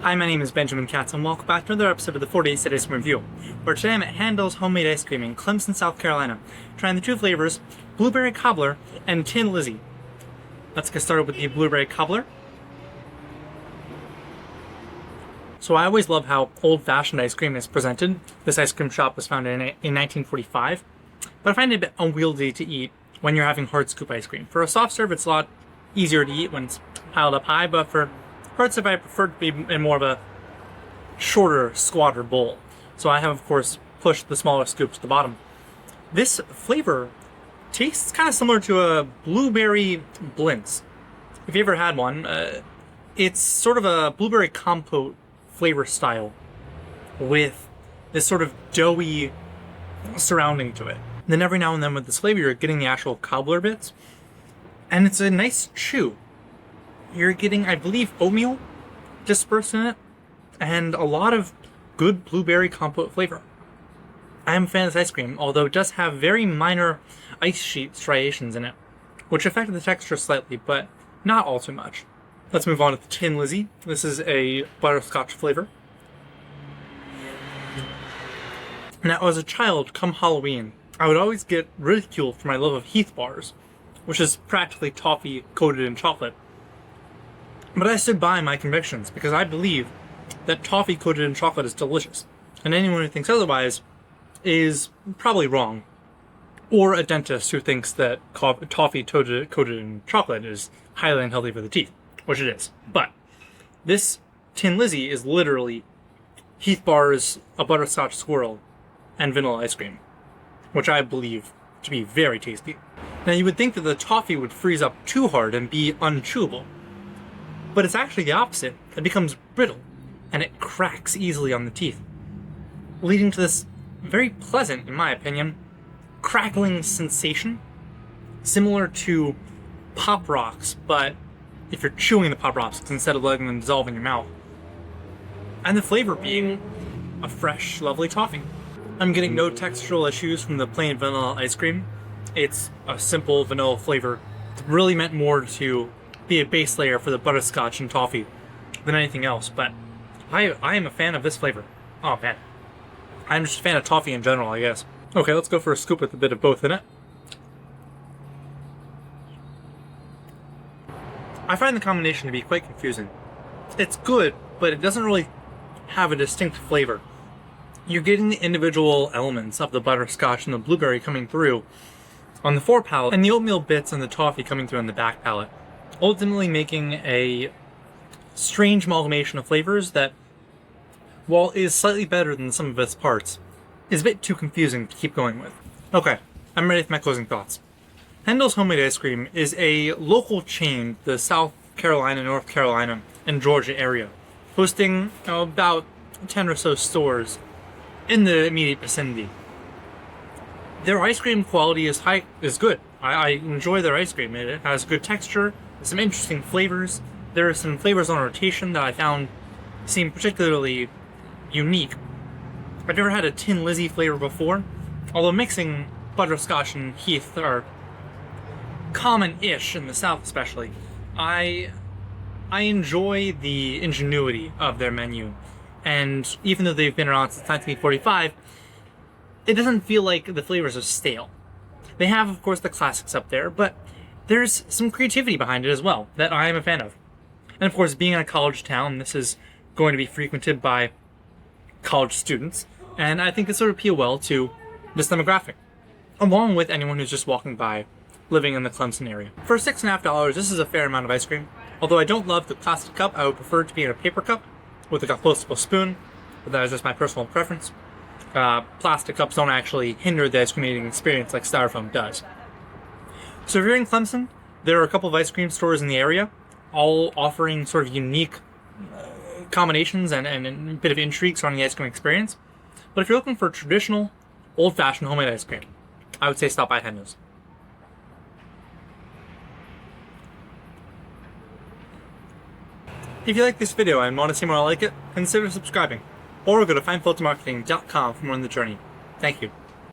Hi, my name is Benjamin Katz, and welcome back to another episode of the 48 City Ice Cream Review, where today I'm at Handel's Homemade Ice Cream in Clemson, South Carolina, trying the two flavors, Blueberry Cobbler and Tin Lizzy. Let's get started with the Blueberry Cobbler. So I always love how old-fashioned ice cream is presented. This ice cream shop was founded in 1945, but I find it a bit unwieldy to eat when you're having hard scoop ice cream. For a soft serve, it's a lot easier to eat when it's piled up high, but for hard serve, I prefer to be in more of a shorter, squatter bowl. So I have, of course, pushed the smaller scoop to the bottom. This flavor tastes kind of similar to a blueberry blintz. If you ever had one, it's sort of a blueberry compote flavor style with this sort of doughy surrounding to it. And then every now and then with this flavor, you're getting the actual cobbler bits, and it's a nice chew. You're getting, I believe, oatmeal dispersed in it, and a lot of good blueberry compote flavor. I am a fan of this ice cream, although it does have very minor ice sheet striations in it, which affected the texture slightly, but not all too much. Let's move on to the Tin Lizzy. This is a butterscotch flavor. Now, as a child, come Halloween, I would always get ridiculed for my love of Heath bars, which is practically toffee coated in chocolate. But I stood by my convictions because I believe that toffee coated in chocolate is delicious, and anyone who thinks otherwise is probably wrong. Or a dentist who thinks that toffee coated in chocolate is highly unhealthy for the teeth, which it is. But this Tin Lizzy is literally Heath bars, a butterscotch swirl, and vanilla ice cream, which I believe to be very tasty. Now, you would think that the toffee would freeze up too hard and be unchewable, but it's actually the opposite. It becomes brittle, and it cracks easily on the teeth, leading to this very pleasant, in my opinion, crackling sensation, similar to Pop Rocks, but if you're chewing the Pop Rocks instead of letting them dissolve in your mouth. And the flavor being a fresh, lovely toffee. I'm getting no textural issues from the plain vanilla ice cream. It's a simple vanilla flavor. It's really meant more to be a base layer for the butterscotch and toffee than anything else, but I am a fan of this flavor. Oh man. I'm just a fan of toffee in general, I guess. Okay, let's go for a scoop with a bit of both in it. I find the combination to be quite confusing. It's good, but it doesn't really have a distinct flavor. You're getting the individual elements of the butterscotch and the blueberry coming through on the fore palate, and the oatmeal bits and the toffee coming through on the back palate, ultimately making a strange amalgamation of flavors that, while is slightly better than some of its parts, is a bit too confusing to keep going with. Okay, I'm ready for my closing thoughts. Handel's Homemade Ice Cream is a local chain, the South Carolina, North Carolina, and Georgia area, hosting about 10 or so stores in the immediate vicinity. Their ice cream quality is good. I enjoy their ice cream. It has good texture, some interesting flavors. There are some flavors on rotation that I found seem particularly unique. I've never had a Tin Lizzy flavor before, although mixing butterscotch and Heath are common-ish in the South especially. I enjoy the ingenuity of their menu, and even though they've been around since 1945, it doesn't feel like the flavors are stale. They have, of course, the classics up there, but there's some creativity behind it as well that I am a fan of. And of course, being in a college town, this is going to be frequented by college students, and I think this would appeal well to this demographic, along with anyone who's just walking by living in the Clemson area. For $6.50, this is a fair amount of ice cream. Although I don't love the plastic cup, I would prefer it to be in a paper cup with a compostable spoon, but that is just my personal preference. Plastic cups don't actually hinder the ice cream eating experience like styrofoam does. So if you're in Clemson, there are a couple of ice cream stores in the area, all offering sort of unique combinations and a bit of intrigue surrounding the ice cream experience. But if you're looking for traditional, old-fashioned homemade ice cream, I would say stop by Handel's. If you like this video and want to see more like it, consider subscribing, or go to findfiltermarketing.com for more on the journey. Thank you.